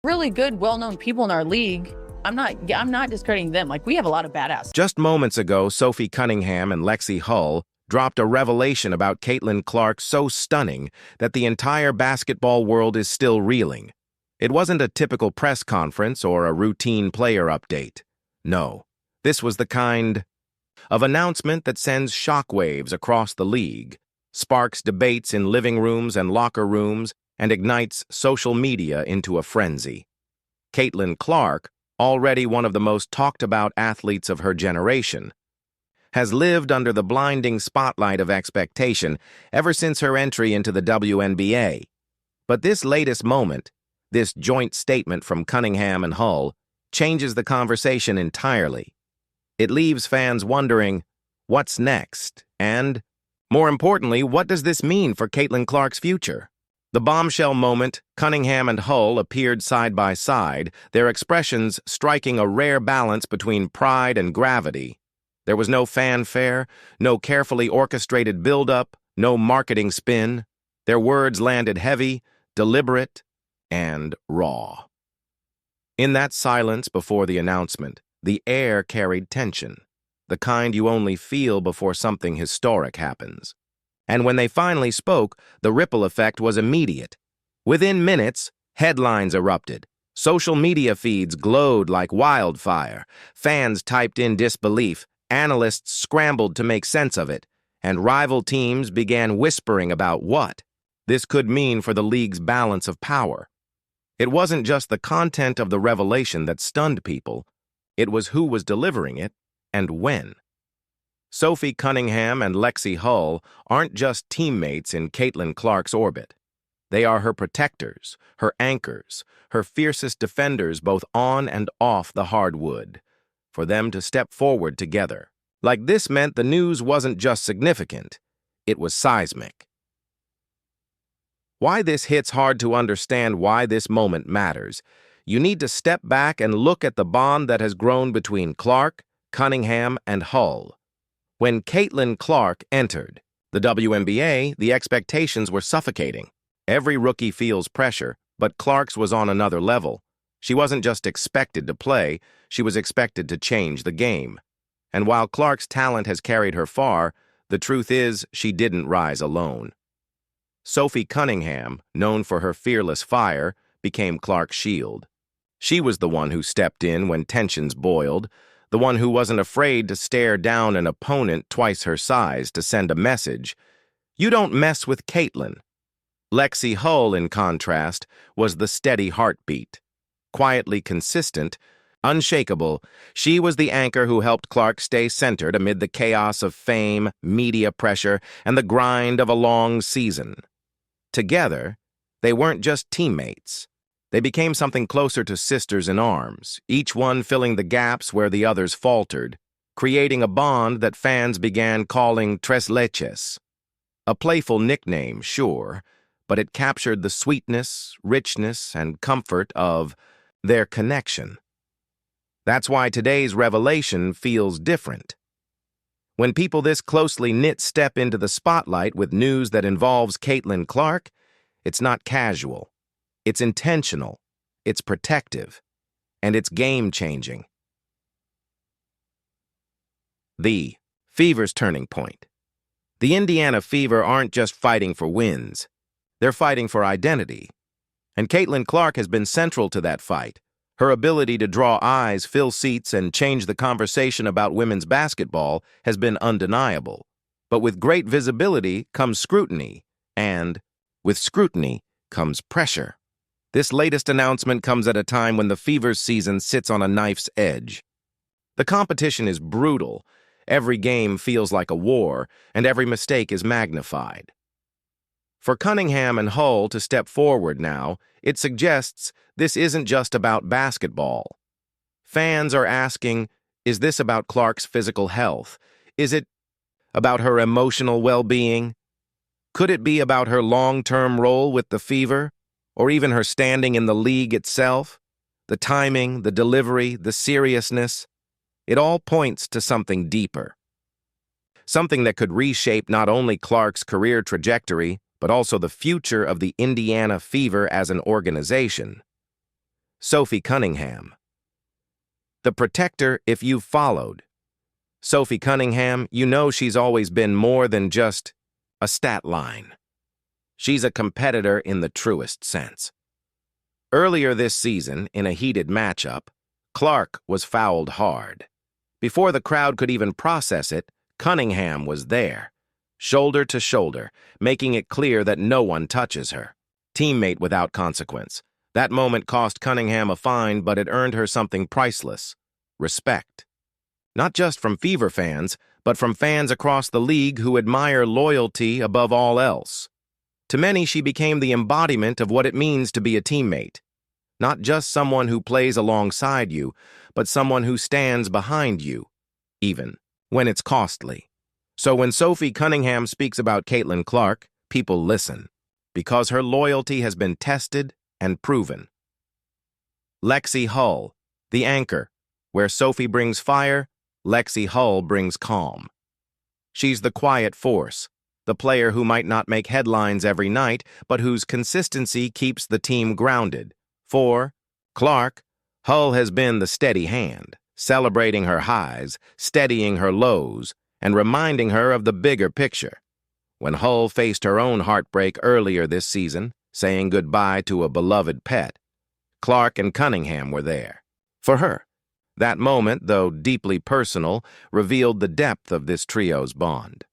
really good, well-known people in our league. I'm not discrediting them. Like, we have a lot of badass. Just moments ago, Sophie Cunningham and Lexy Hull dropped a revelation about Caitlin Clark so stunning that the entire basketball world is still reeling. It wasn't a typical press conference or a routine player update. No, this was the kind of announcement that sends shockwaves across the league, sparks debates in living rooms and locker rooms, and ignites social media into a frenzy. Caitlin Clark, already one of the most talked-about athletes of her generation, has lived under the blinding spotlight of expectation ever since her entry into the WNBA. But this latest moment, this joint statement from Cunningham and Hull, changes the conversation entirely. It leaves fans wondering, what's next? And, more importantly, what does this mean for Caitlin Clark's future? The bombshell moment, Cunningham and Hull appeared side by side, their expressions striking a rare balance between pride and gravity. There was no fanfare, no carefully orchestrated build-up, no marketing spin. Their words landed heavy, deliberate, and raw. In that silence before the announcement, the air carried tension, the kind you only feel before something historic happens. And when they finally spoke, the ripple effect was immediate. Within minutes, headlines erupted. Social media feeds glowed like wildfire. Fans typed in disbelief. Analysts scrambled to make sense of it. And rival teams began whispering about what this could mean for the league's balance of power. It wasn't just the content of the revelation that stunned people. It was who was delivering it and when. Sophie Cunningham and Lexy Hull aren't just teammates in Caitlin Clark's orbit. They are her protectors, her anchors, her fiercest defenders both on and off the hardwood. For them to step forward together. Like this meant the news wasn't just significant, it was seismic. Why this hits hard to understand why this moment matters. You need to step back and look at the bond that has grown between Clark, Cunningham, and Hull. When Caitlin Clark entered the WNBA, the expectations were suffocating. Every rookie feels pressure, but Clark's was on another level. She wasn't just expected to play, she was expected to change the game. And while Clark's talent has carried her far, the truth is she didn't rise alone. Sophie Cunningham, known for her fearless fire, became Clark's shield. She was the one who stepped in when tensions boiled, the one who wasn't afraid to stare down an opponent twice her size to send a message. You don't mess with Caitlin. Lexy Hull, in contrast, was the steady heartbeat. Quietly consistent, unshakable, she was the anchor who helped Clark stay centered amid the chaos of fame, media pressure, and the grind of a long season. Together, they weren't just teammates. They became something closer to sisters in arms, each one filling the gaps where the others faltered, creating a bond that fans began calling Tres Leches. A playful nickname, sure, but it captured the sweetness, richness, and comfort of their connection. That's why today's revelation feels different. When people this closely knit step into the spotlight with news that involves Caitlin Clark, it's not casual. It's intentional, it's protective, and it's game-changing. The Fever's turning point. The Indiana Fever aren't just fighting for wins. They're fighting for identity. And Caitlin Clark has been central to that fight. Her ability to draw eyes, fill seats, and change the conversation about women's basketball has been undeniable. But with great visibility comes scrutiny, and with scrutiny comes pressure. This latest announcement comes at a time when the Fever's season sits on a knife's edge. The competition is brutal. Every game feels like a war, and every mistake is magnified. For Cunningham and Hull to step forward now, it suggests this isn't just about basketball. Fans are asking, is this about Clark's physical health? Is it about her emotional well-being? Could it be about her long-term role with the Fever? Or even her standing in the league itself? The timing, the delivery, the seriousness? It all points to something deeper. Something that could reshape not only Clark's career trajectory, but also the future of the Indiana Fever as an organization. Sophie Cunningham. The protector if you've followed. Sophie Cunningham, you know she's always been more than just a stat line. She's a competitor in the truest sense. Earlier this season, in a heated matchup, Clark was fouled hard. Before the crowd could even process it, Cunningham was there, shoulder to shoulder, making it clear that no one touches her. Teammate without consequence. That moment cost Cunningham a fine, but it earned her something priceless: respect. Not just from Fever fans, but from fans across the league who admire loyalty above all else. To many, she became the embodiment of what it means to be a teammate. Not just someone who plays alongside you, but someone who stands behind you, even when it's costly. So when Sophie Cunningham speaks about Caitlin Clark, people listen, because her loyalty has been tested and proven. Lexy Hull, the anchor. Where Sophie brings fire, Lexy Hull brings calm. She's the quiet force, the player who might not make headlines every night, but whose consistency keeps the team grounded. For Clark, Hull has been the steady hand, celebrating her highs, steadying her lows, and reminding her of the bigger picture. When Hull faced her own heartbreak earlier this season, saying goodbye to a beloved pet, Clark and Cunningham were there. For her, that moment, though deeply personal, revealed the depth of this trio's bond.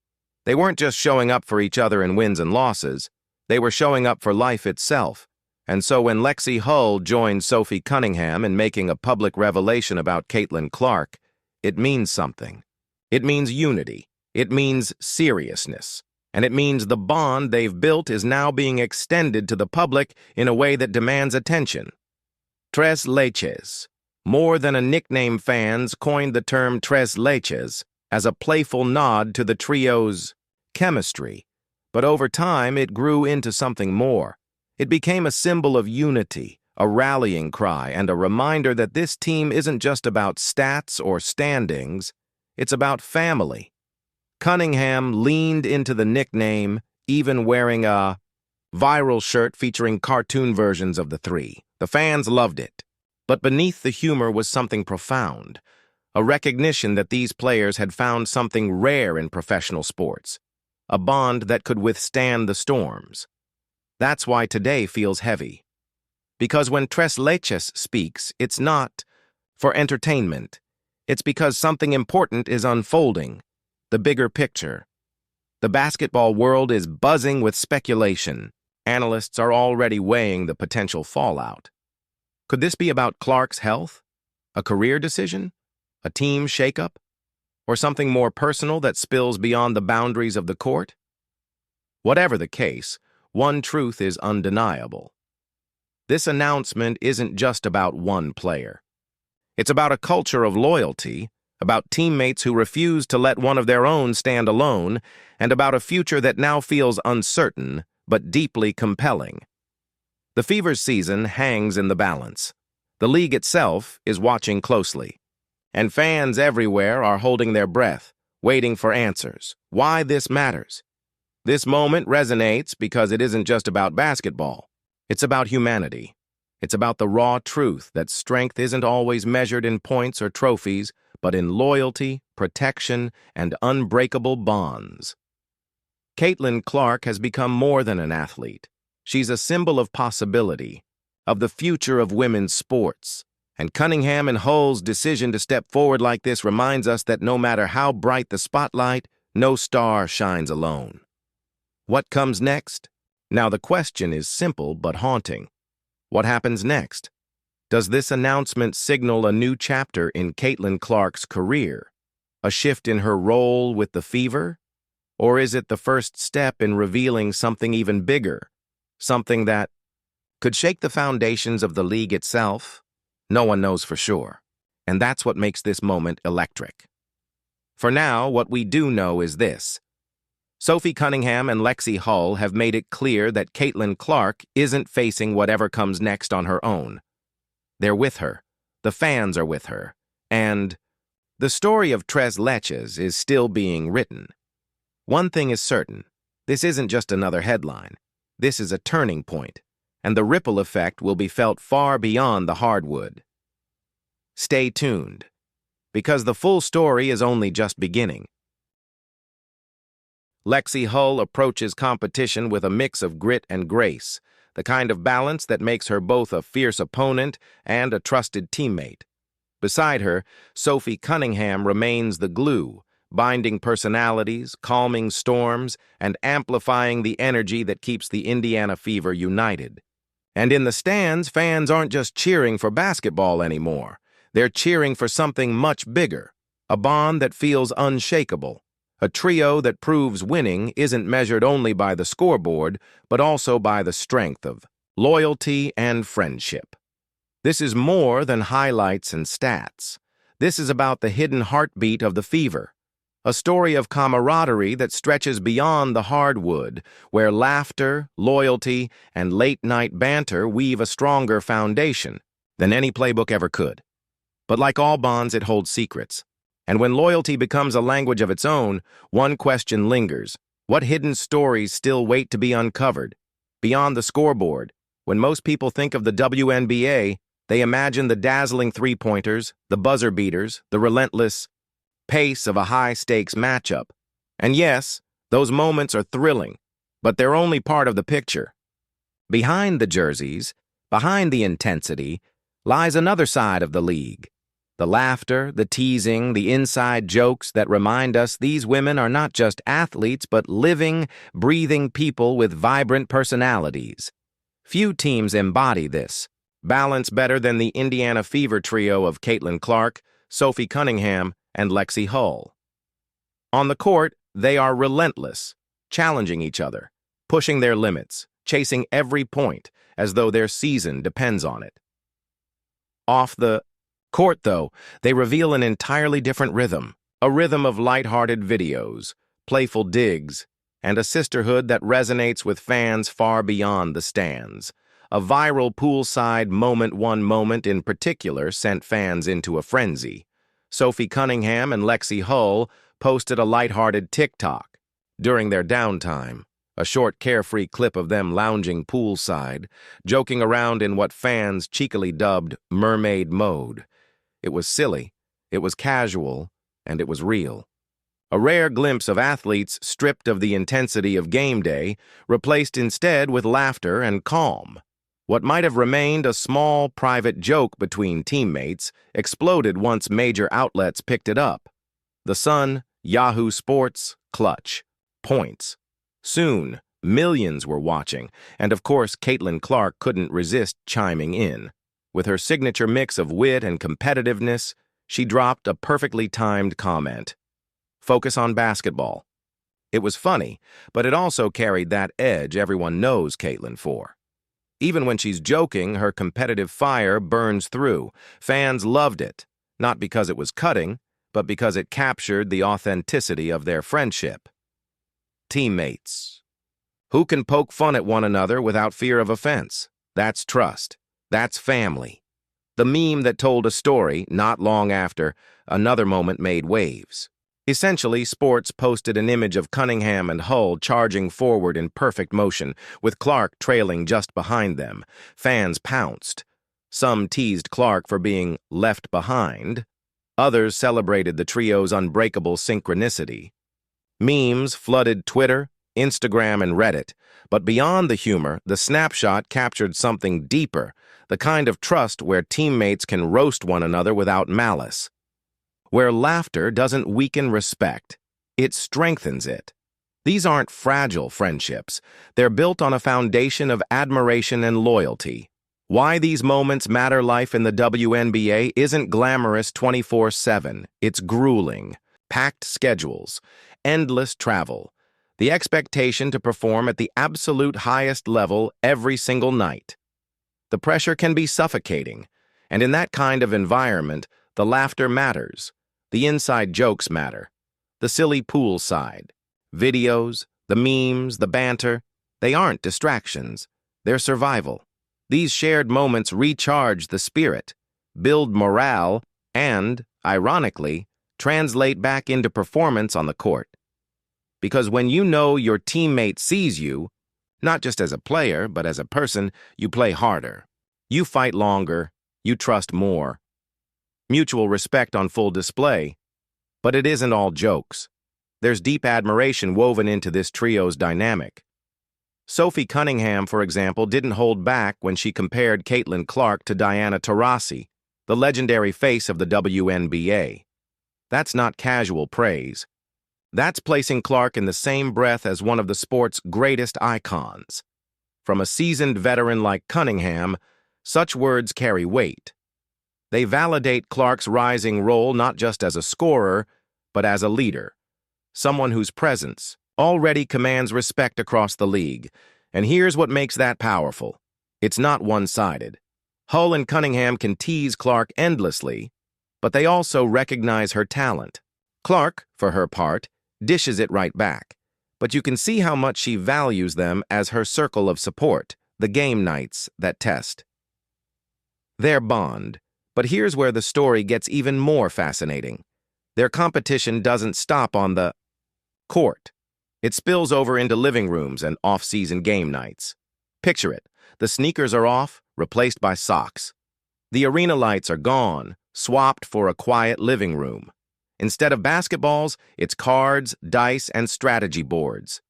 They weren't just showing up for each other in wins and losses, they were showing up for life itself. And so when Lexy Hull joined Sophie Cunningham in making a public revelation about Caitlin Clark, it means something. It means unity. It means seriousness. And it means the bond they've built is now being extended to the public in a way that demands attention. Tres Leches. More than a nickname, fans coined the term Tres Leches as a playful nod to the trio's chemistry. But over time, it grew into something more. It became a symbol of unity, a rallying cry, and a reminder that this team isn't just about stats or standings, it's about family. Cunningham leaned into the nickname, even wearing a viral shirt featuring cartoon versions of the three. The fans loved it. But beneath the humor was something profound, a recognition that these players had found something rare in professional sports, a bond that could withstand the storms. That's why today feels heavy. Because when Tres Leches speaks, it's not for entertainment. It's because something important is unfolding, the bigger picture. The basketball world is buzzing with speculation. Analysts are already weighing the potential fallout. Could this be about Clark's health? A career decision? A team shakeup? Or something more personal that spills beyond the boundaries of the court? Whatever the case, one truth is undeniable. This announcement isn't just about one player. It's about a culture of loyalty, about teammates who refuse to let one of their own stand alone, and about a future that now feels uncertain but deeply compelling. The Fever's season hangs in the balance. The league itself is watching closely. And fans everywhere are holding their breath, waiting for answers. Why this matters? This moment resonates because it isn't just about basketball. It's about humanity. It's about the raw truth that strength isn't always measured in points or trophies, but in loyalty, protection, and unbreakable bonds. Caitlin Clark has become more than an athlete. She's a symbol of possibility, of the future of women's sports. And Cunningham and Hull's decision to step forward like this reminds us that no matter how bright the spotlight, no star shines alone. What comes next? Now the question is simple but haunting. What happens next? Does this announcement signal a new chapter in Caitlin Clark's career? A shift in her role with the Fever? Or is it the first step in revealing something even bigger? Something that could shake the foundations of the league itself? No one knows for sure. And that's what makes this moment electric. For now, what we do know is this. Sophie Cunningham and Lexy Hull have made it clear that Caitlin Clark isn't facing whatever comes next on her own. They're with her. The fans are with her. And the story of Tres Leches is still being written. One thing is certain. This isn't just another headline. This is a turning point. and the ripple effect will be felt far beyond the hardwood. Stay tuned, because the full story is only just beginning. Lexy Hull approaches competition with a mix of grit and grace, the kind of balance that makes her both a fierce opponent and a trusted teammate. Beside her, Sophie Cunningham remains the glue, binding personalities, calming storms, and amplifying the energy that keeps the Indiana Fever united. And in the stands, fans aren't just cheering for basketball anymore. They're cheering for something much bigger, a bond that feels unshakable, a trio that proves winning isn't measured only by the scoreboard, but also by the strength of loyalty and friendship. This is more than highlights and stats. This is about the hidden heartbeat of the Fever, a story of camaraderie that stretches beyond the hardwood, where laughter, loyalty, and late-night banter weave a stronger foundation than any playbook ever could. But like all bonds, it holds secrets. And when loyalty becomes a language of its own, one question lingers. What hidden stories still wait to be uncovered? Beyond the scoreboard, when most people think of the WNBA, they imagine the dazzling three-pointers, the buzzer beaters, the relentless pace of a high-stakes matchup. And yes, those moments are thrilling, but they're only part of the picture. Behind the jerseys, behind the intensity, lies another side of the league. The laughter, the teasing, the inside jokes that remind us these women are not just athletes, but living, breathing people with vibrant personalities. Few teams embody this balance better than the Indiana Fever trio of Caitlin Clark, Sophie Cunningham, and Lexy Hull. On the court, they are relentless, challenging each other, pushing their limits, chasing every point, as though their season depends on it. Off the court, though, they reveal an entirely different rhythm, a rhythm of light-hearted videos, playful digs, and a sisterhood that resonates with fans far beyond the stands. A viral poolside one moment in particular sent fans into a frenzy. Sophie Cunningham and Lexy Hull posted a light-hearted TikTok during their downtime, a short carefree clip of them lounging poolside, joking around in what fans cheekily dubbed Mermaid mode. It was silly, it was casual, and it was real. A rare glimpse of athletes stripped of the intensity of game day, replaced instead with laughter and calm. What might have remained a small, private joke between teammates exploded once major outlets picked it up. The Sun, Yahoo Sports, Clutch, Points. Soon, millions were watching, and of course Caitlin Clark couldn't resist chiming in. With her signature mix of wit and competitiveness, she dropped a perfectly timed comment. Focus on basketball. It was funny, but it also carried that edge everyone knows Caitlin for. Even when she's joking, her competitive fire burns through. Fans loved it, not because it was cutting, but because it captured the authenticity of their friendship. Teammates. Who can poke fun at one another without fear of offense? That's trust. That's family. The meme that told a story, not long after, another moment made waves. Essentially, Sports posted an image of Cunningham and Hull charging forward in perfect motion, with Clark trailing just behind them. Fans pounced. Some teased Clark for being left behind. Others celebrated the trio's unbreakable synchronicity. Memes flooded Twitter, Instagram, and Reddit, but beyond the humor, the snapshot captured something deeper, the kind of trust where teammates can roast one another without malice. Where laughter doesn't weaken respect, it strengthens it. These aren't fragile friendships. They're built on a foundation of admiration and loyalty. Why these moments matter life in the WNBA isn't glamorous 24/7. It's grueling. Packed schedules, endless travel, the expectation to perform at the absolute highest level every single night. The pressure can be suffocating, and in that kind of environment, the laughter matters. The inside jokes matter. The silly poolside, videos, the memes, the banter, they aren't distractions. They're survival. These shared moments recharge the spirit, build morale, and, ironically, translate back into performance on the court. Because when you know your teammate sees you, Not just as a player, but as a person, you play harder. You fight longer, you trust more. Mutual respect on full display. But it isn't all jokes. There's deep admiration woven into this trio's dynamic. Sophie Cunningham, for example, didn't hold back when she compared Caitlin Clark to Diana Taurasi, the legendary face of the WNBA. That's not casual praise. That's placing Clark in the same breath as one of the sport's greatest icons. From a seasoned veteran like Cunningham, such words carry weight. They validate Clark's rising role not just as a scorer, but as a leader, someone whose presence already commands respect across the league. And here's what makes that powerful. It's not one-sided. Hull and Cunningham can tease Clark endlessly, but they also recognize her talent. Clark, for her part, dishes it right back, but you can see how much she values them as her circle of support, the game nights that test their bond. But here's where the story gets even more fascinating. Their competition doesn't stop on the court. It spills over into living rooms and off-season game nights. Picture it. The sneakers are off, replaced by socks. The arena lights are gone, swapped for a quiet living room. Instead of basketballs, it's cards, dice, and strategy boards.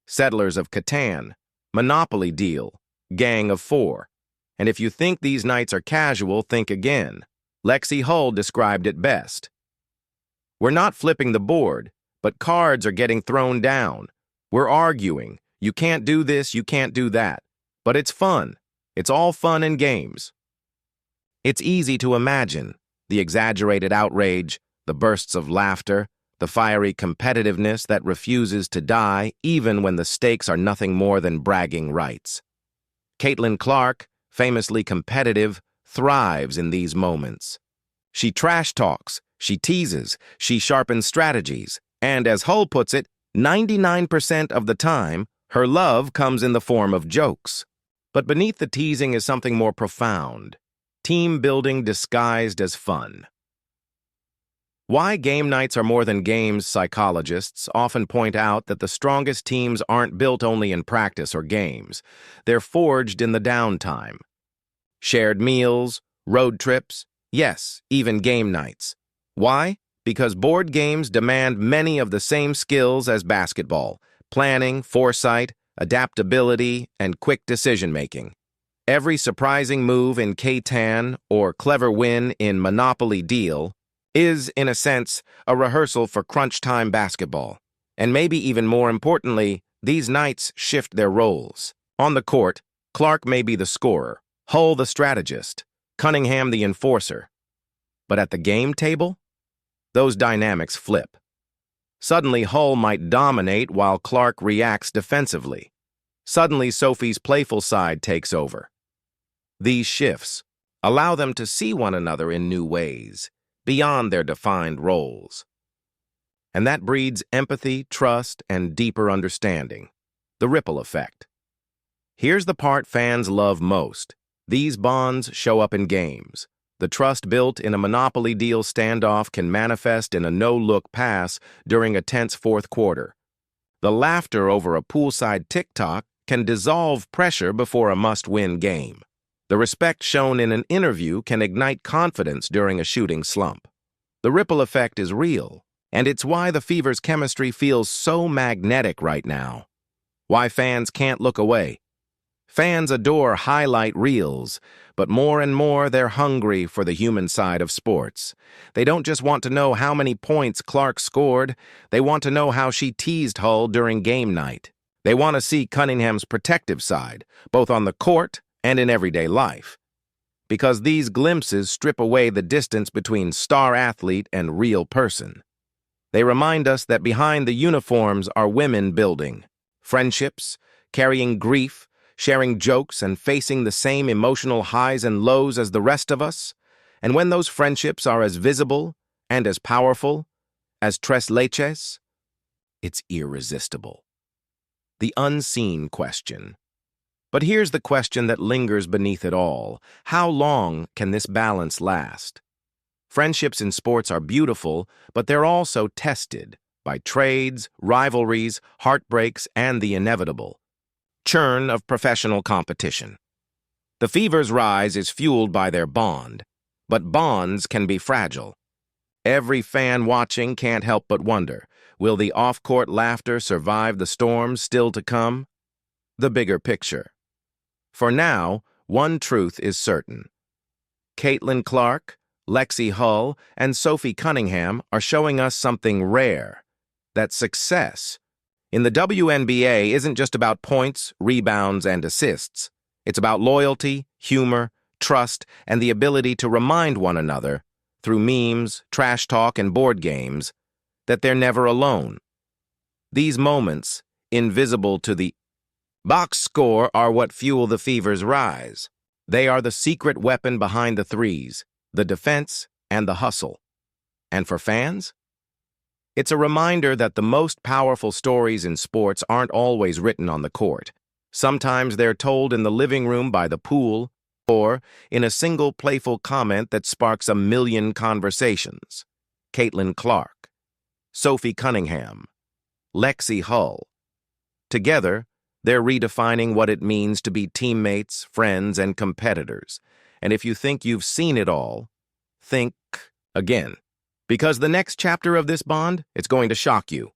Settlers of Catan, Monopoly Deal, Gang of Four. And if you think these nights are casual, think again. Lexy Hull described it best. We're not flipping the board, but cards are getting thrown down. We're arguing. You can't do this, you can't do that. But it's fun. It's all fun and games. It's easy to imagine the exaggerated outrage, the bursts of laughter, the fiery competitiveness that refuses to die even when the stakes are nothing more than bragging rights. Caitlin Clark, famously competitive, thrives in these moments. She trash talks, she teases, she sharpens strategies, and as Hull puts it, 99% of the time, her love comes in the form of jokes. But beneath the teasing is something more profound. Team building disguised as fun. Why game nights are more than games, psychologists often point out that the strongest teams aren't built only in practice or games. They're forged in the downtime. Shared meals, road trips, yes, even game nights. Why? Because board games demand many of the same skills as basketball: planning, foresight, adaptability, and quick decision-making. Every surprising move in Catan or clever win in Monopoly Deal is, in a sense, a rehearsal for crunch-time basketball. And maybe even more importantly, these nights shift their roles. On the court, Clark may be the scorer, Hull the strategist, Cunningham the enforcer. But at the game table, those dynamics flip. Suddenly, Hull might dominate while Clark reacts defensively. Suddenly, Sophie's playful side takes over. These shifts allow them to see one another in new ways, beyond their defined roles. And that breeds empathy, trust, and deeper understanding. The ripple effect. Here's the part fans love most. These bonds show up in games. The trust built in a Monopoly Deal standoff can manifest in a no-look pass during a tense fourth quarter. The laughter over a poolside TikTok can dissolve pressure before a must-win game. The respect shown in an interview can ignite confidence during a shooting slump. The ripple effect is real, and it's why the Fever's chemistry feels so magnetic right now. Why fans can't look away. Fans adore highlight reels, but more and more they're hungry for the human side of sports. They don't just want to know how many points Clark scored, they want to know how she teased Hull during game night. They want to see Cunningham's protective side, both on the court and in everyday life. Because these glimpses strip away the distance between star athlete and real person. They remind us that behind the uniforms are women building friendships, carrying grief, sharing jokes, and facing the same emotional highs and lows as the rest of us. And when those friendships are as visible and as powerful as Tres Leches, it's irresistible. The unseen question. But here's the question that lingers beneath it all. How long can this balance last? Friendships in sports are beautiful, but they're also tested by trades, rivalries, heartbreaks, and the inevitable. churn of professional competition. The Fever's rise is fueled by their bond, but bonds can be fragile. Every fan watching can't help but wonder, will the off-court laughter survive the storms still to come? The bigger picture. For now, one truth is certain. Caitlin Clark, Lexy Hull, and Sophie Cunningham are showing us something rare, that success in the WNBA isn't just about points, rebounds, and assists. It's about loyalty, humor, trust, and the ability to remind one another, through memes, trash talk, and board games, that they're never alone. These moments, invisible to the box score, are what fuel the Fever's rise. They are the secret weapon behind the threes, the defense, and the hustle. And for fans? It's a reminder that the most powerful stories in sports aren't always written on the court. Sometimes they're told in the living room by the pool, or in a single playful comment that sparks a million conversations. Caitlin Clark, Sophie Cunningham, Lexy Hull. Together, they're redefining what it means to be teammates, friends, and competitors. And if you think you've seen it all, think again. Because the next chapter of this bond, it's going to shock you.